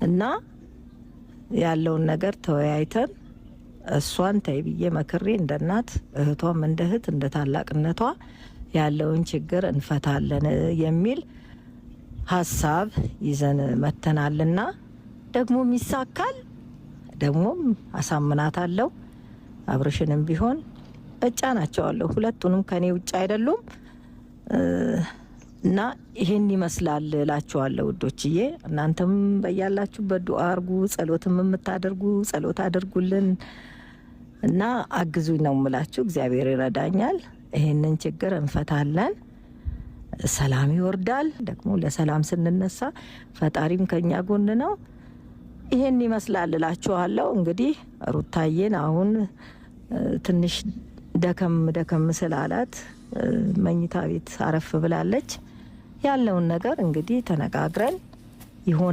እና ያለውን ነገር ተወያይተን እሷን ተይ ብዬ መክሬ እንደ እናት እህቷም እንደ እህት እንደ ታላቅነቷ ያለውን ችግር እንፈታለን የሚል ሀሳብ ይዘን መተናልና ደግሞም ይሳካል። ደግሞም አሳምናታለሁ። አብርሽንም ቢሆን እጫናቸዋለሁ። ሁለቱንም ከኔ ውጭ አይደሉም እና ይሄን ይመስላል እላችኋለሁ ውዶችዬ። እናንተም በያላችሁበት ዱአ አድርጉ፣ ጸሎትም የምታደርጉ ጸሎት አድርጉልን እና አግዙኝ ነው የምላችሁ። እግዚአብሔር ይረዳኛል። ይሄንን ችግር እንፈታለን። ሰላም ይወርዳል። ደግሞ ለሰላም ስንነሳ ፈጣሪም ከኛ ጎን ነው። ይሄን ይመስላል እላችኋለሁ። እንግዲህ ሩታዬን አሁን ትንሽ ደከም ስላላት መኝታ ቤት አረፍ ብላለች። ያለውን ነገር እንግዲህ ተነጋግረን ይሆናል።